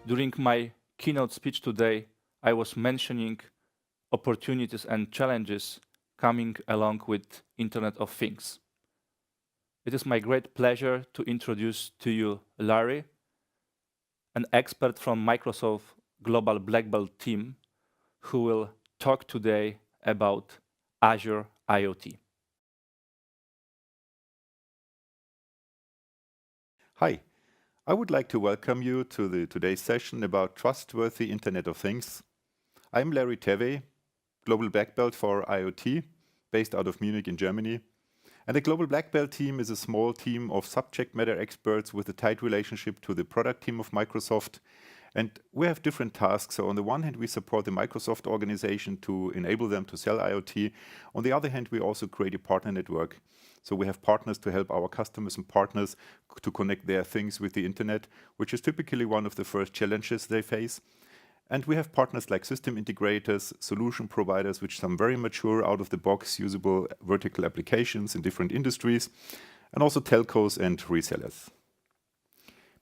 During my keynote speech today, I was mentioning opportunities and challenges coming along with Internet of Things. It is my great pleasure to introduce to you Larry, an expert from Microsoft Global Black Belt team, who will talk today about Azure IoT. Hi, I would like to welcome you to today's session about trustworthy Internet of Things. I'm Larry Terwey, Global Black Belt for IoT, based out of Munich in Germany. And the Global Black Belt team is a small team of subject matter experts with a tight relationship to the product team of Microsoft. And we have different tasks. So on the one hand, we support the Microsoft organization to enable them to sell IoT. On the other hand, we also create a partner network. So we have partners to help our customers and partners to connect their things with the internet, which is typically one of the first challenges they face. And we have partners like system integrators, solution providers, which some very mature, out-of-the-box, usable vertical applications in different industries, and also telcos and resellers.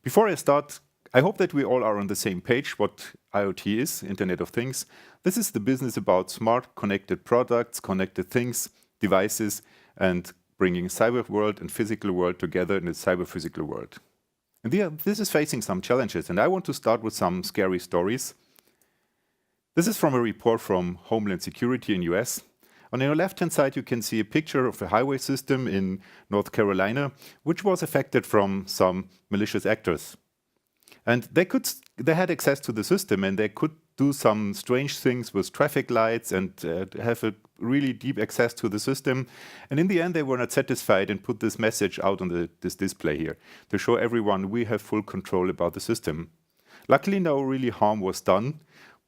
Before I start, I hope that we all are on the same page what IoT is, Internet of Things. This is the business about smart, connected products, connected things, devices, and bringing cyber world and physical world together in a cyber-physical world. And this is facing some challenges, and I want to start with some scary stories. This is from a report from Homeland Security in US. On your left-hand side, you can see a picture of a highway system in North Carolina, which was affected from some malicious actors. And they had access to the system, and they could do some strange things with traffic lights and have a really deep access to the system. And in the end, they were not satisfied and put this message out on this display here to show everyone we have full control about the system. Luckily, no really harm was done.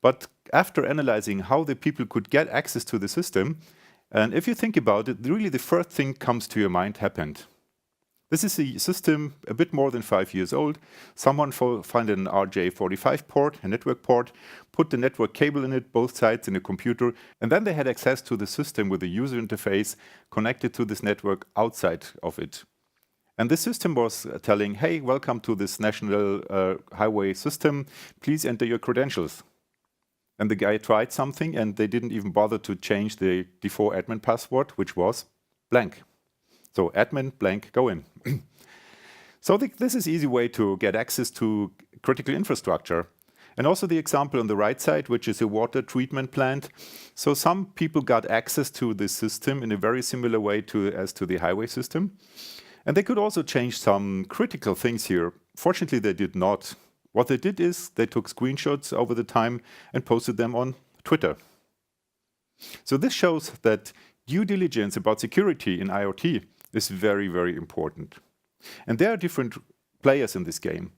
But after analyzing how the people could get access to the system, and if you think about it, really the first thing comes to your mind happened. This is a system a bit more than 5 years old. Someone found an RJ45 port, a network port, put the network cable in it, both sides in a computer, and then they had access to the system with a user interface connected to this network outside of it. And the system was telling, hey, welcome to this national highway system. Please enter your credentials. And the guy tried something, and they didn't even bother to change the default admin password, which was blank. So admin blank, go in. So this is an easy way to get access to critical infrastructure. And also the example on the right side, which is a water treatment plant. So some people got access to this system in a very similar way as to the highway system. And they could also change some critical things here. Fortunately, they did not. What they did is they took screenshots over the time and posted them on Twitter. So this shows that due diligence about security in IoT is very, very important. And there are different players in this game.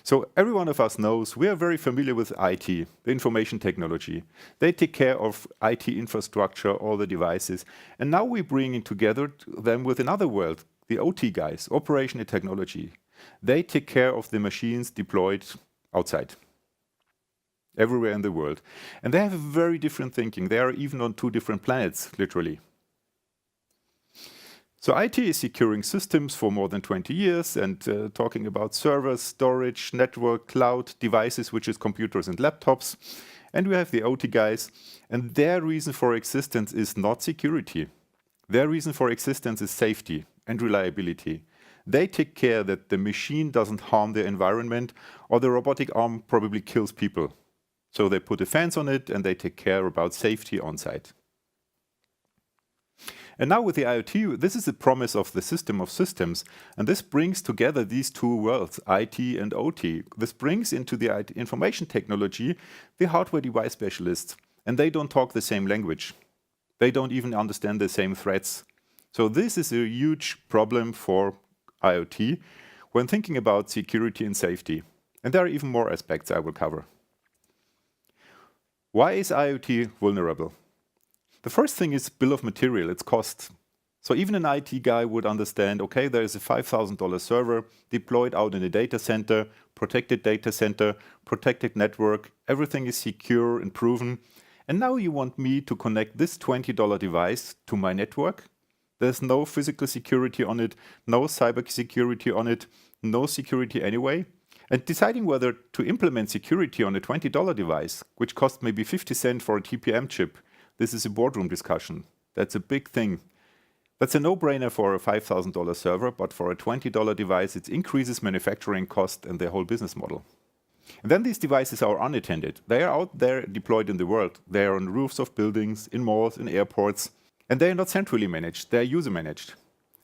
So every one of us knows we are very familiar with IT, the information technology. They take care of IT infrastructure, all the devices. And now we're bringing together them with another world, the OT guys, operation and technology. They take care of the machines deployed outside, everywhere in the world. And they have a very different thinking. They are even on 2 different planets, literally. So IT is securing systems for more than 20 years and talking about servers, storage, network, cloud, devices, which is computers and laptops. And we have the OT guys, and their reason for existence is not security. Their reason for existence is safety and reliability. They take care that the machine doesn't harm the environment, or the robotic arm probably kills people. So they put a fence on it, and they take care about safety on site. And now with the IoT, this is the promise of the system of systems. And this brings together these 2 worlds, IT and OT. This brings into the information technology the hardware device specialists. And they don't talk the same language. They don't even understand the same threats. So this is a huge problem for IoT when thinking about security and safety. And there are even more aspects I will cover. Why is IoT vulnerable? The first thing is bill of material, it's cost. So even an IT guy would understand, okay, there is a $5,000 server deployed out in a data center, protected network, everything is secure and proven. And now you want me to connect this $20 device to my network? There's no physical security on it, no cyber security on it, no security anyway. And deciding whether to implement security on a $20 device, which costs maybe 50 cents for a TPM chip, this is a boardroom discussion. That's a big thing. That's a no-brainer for a $5,000 server, but for a $20 device, it increases manufacturing cost and the whole business model. And then these devices are unattended. They are out there deployed in the world. They are on roofs of buildings, in malls, in airports, and they are not centrally managed. They are user managed.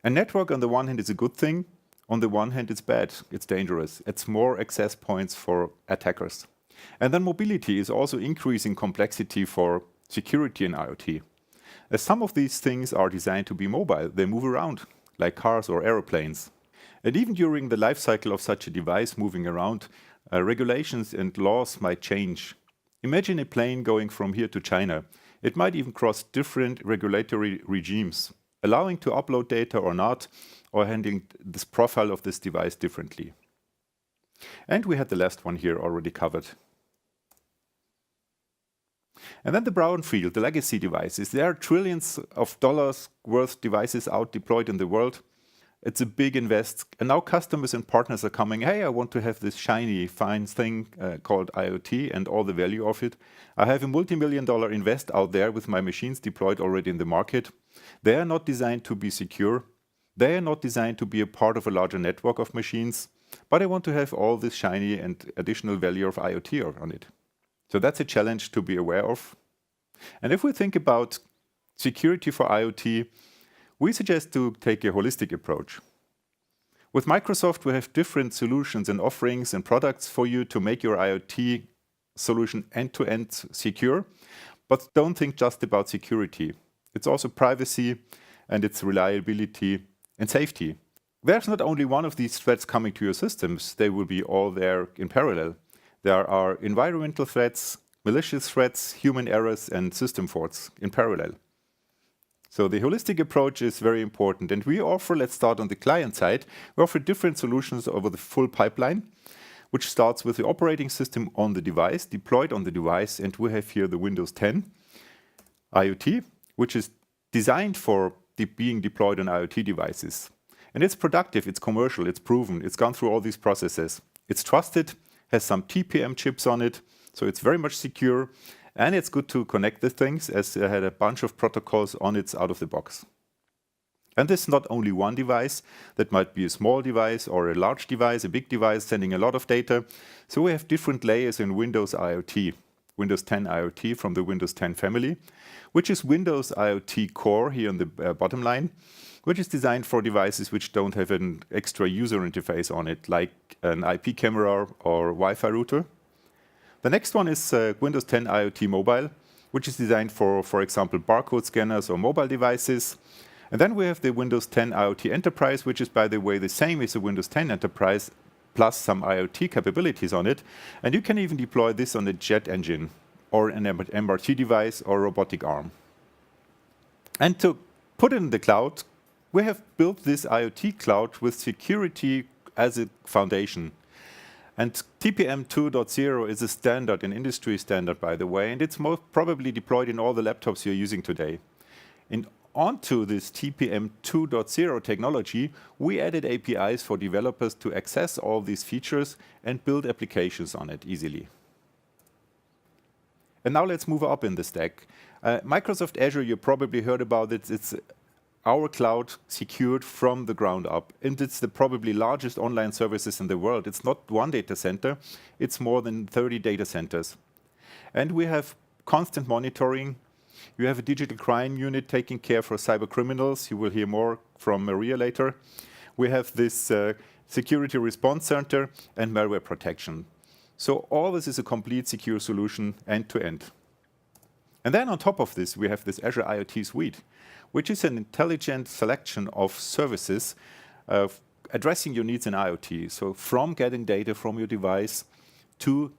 A network on the one hand is a good thing. On the one hand, it's bad. It's dangerous. It's more access points for attackers. And then mobility is also increasing complexity for security in IoT. As some of these things are designed to be mobile, they move around, like cars or aeroplanes. And even during the life cycle of such a device moving around, regulations and laws might change. Imagine a plane going from here to China. It might even cross different regulatory regimes, allowing to upload data or not, or handling this profile of this device differently. And we had the last one here already covered. And then the brownfield, the legacy devices. There are trillions of dollars worth devices out deployed in the world. It's a big invest. And now customers and partners are coming, hey, I want to have this shiny, fine thing called IoT and all the value of it. I have a multi-million-dollar invest out there with my machines deployed already in the market. They are not designed to be secure. They are not designed to be a part of a larger network of machines, but I want to have all this shiny and additional value of IoT on it. So that's a challenge to be aware of. And if we think about security for IoT, we suggest to take a holistic approach. With Microsoft, we have different solutions and offerings and products for you to make your IoT solution end-to-end secure, but don't think just about security. It's also privacy and it's reliability and safety. There's not only one of these threats coming to your systems, they will be all there in parallel. There are environmental threats, malicious threats, human errors, and system faults in parallel. So the holistic approach is very important. And we offer, let's start on the client side, we offer different solutions over the full pipeline, which starts with the operating system on the device, deployed on the device. And we have here the Windows 10 IoT, which is designed for being deployed on IoT devices. And it's productive, it's commercial, it's proven, it's gone through all these processes. It's trusted, has some TPM chips on it, so it's very much secure. And it's good to connect the things, as it had a bunch of protocols on it out of the box. And this is not only one device, that might be a small device or a large device, a big device sending a lot of data. So we have different layers in Windows IoT. Windows 10 IoT from the Windows 10 family, which is Windows IoT Core here on the bottom line, which is designed for devices which don't have an extra user interface on it, like an IP camera or Wi-Fi router. The next one is Windows 10 IoT Mobile, which is designed for example, barcode scanners or mobile devices. And then we have the Windows 10 IoT Enterprise, which is, by the way, the same as the Windows 10 Enterprise, plus some IoT capabilities on it. And you can even deploy this on a jet engine or an MRT device or robotic arm. And to put it in the cloud, we have built this IoT cloud with security as a foundation. And TPM 2.0 is a standard, an industry standard, by the way, and it's most probably deployed in all the laptops you're using today. And onto this TPM 2.0 technology, we added APIs for developers to access all these features and build applications on it easily. And now let's move up in the stack. Microsoft Azure, you probably heard about it. It's our cloud secured from the ground up. And it's the probably largest online services in the world. It's not one data center, it's more than 30 data centers. And we have constant monitoring. You have a digital crime unit taking care for cyber criminals. You will hear more from Maria later. We have this security response center and malware protection. So all this is a complete secure solution end to end. And then on top of this, we have this Azure IoT Suite, which is an intelligent selection of services addressing your needs in IoT. So from getting data from your device to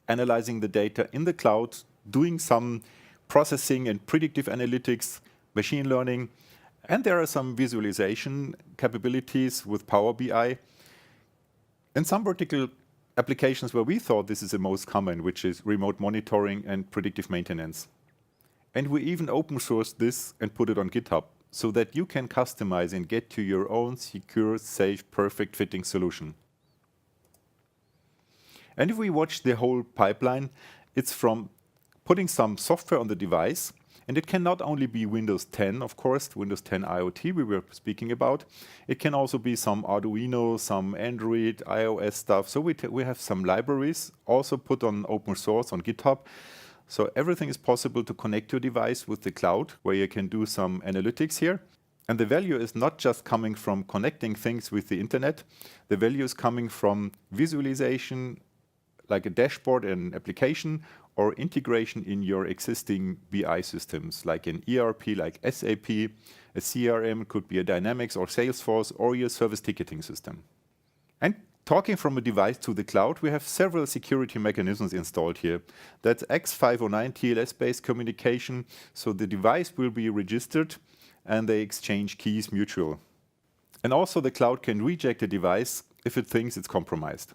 analyzing the data in the cloud, doing some processing and predictive analytics, machine learning, and there are some visualization capabilities with Power BI, and some vertical applications where we thought this is the most common, which is remote monitoring and predictive maintenance. And we even open sourced this and put it on GitHub so that you can customize and get to your own secure, safe, perfect fitting solution. And if we watch the whole pipeline, it's from putting some software on the device, and it can not only be Windows 10, of course, Windows 10 IoT we were speaking about. It can also be some Arduino, some Android, iOS stuff. So we have some libraries also put on open source on GitHub. So everything is possible to connect your device with the cloud, where you can do some analytics here. And the value is not just coming from connecting things with the internet. The value is coming from visualization, like a dashboard and an application, or integration in your existing BI systems, like an ERP, like SAP, a CRM, could be a Dynamics or Salesforce, or your service ticketing system. And talking from a device to the cloud, we have several security mechanisms installed here. That's X509 TLS-based communication, so the device will be registered and they exchange keys mutual. And also the cloud can reject a device if it thinks it's compromised.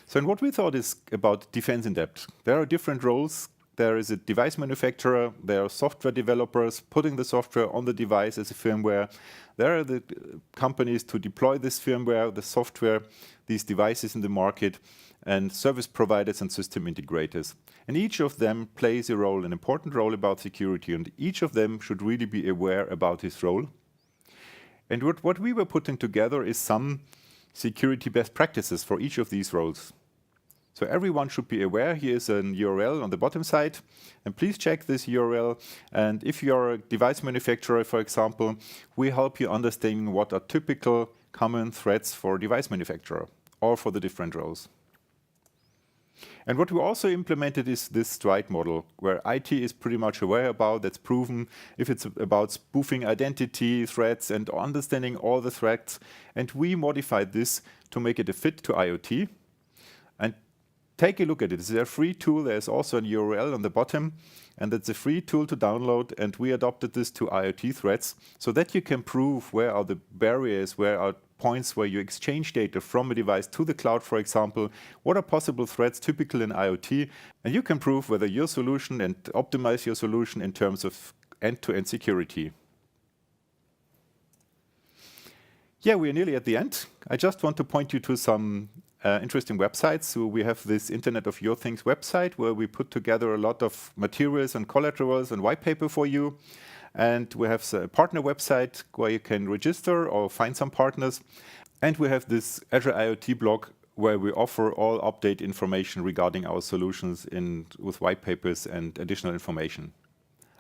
So and what we thought is about defense in depth. There are different roles. There is a device manufacturer, there are software developers putting the software on the device as a firmware. There are the companies to deploy this firmware, the software, these devices in the market, and service providers and system integrators. And each of them plays a role, an important role about security, and each of them should really be aware about his role. And what we were putting together is some security best practices for each of these roles. So everyone should be aware. Here is an URL on the bottom side, and please check this URL. And if you're a device manufacturer, for example, we help you understanding what are typical common threats for a device manufacturer or for the different roles. And what we also implemented is this stride model, where IT is pretty much aware about, that's proven, if it's about spoofing identity threats and understanding all the threats. And we modified this to make it a fit to IoT. And take a look at it. It's a free tool. There's also an URL on the bottom, and it's a free tool to download. And we adopted this to IoT threats so that you can prove where are the barriers, where are points where you exchange data from a device to the cloud, for example. What are possible threats typical in IoT? And you can prove whether your solution and optimize your solution in terms of end-to-end security. Yeah, we're nearly at the end. I just want to point you to some interesting websites. So we have this Internet of Your Things website where we put together a lot of materials and collaterals and white paper for you. And we have a partner website where you can register or find some partners. And we have this Azure IoT blog where we offer all update information regarding our solutions with white papers and additional information.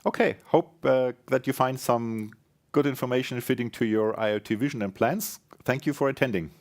Okay, hope that you find some good information fitting to your IoT vision and plans. Thank you for attending.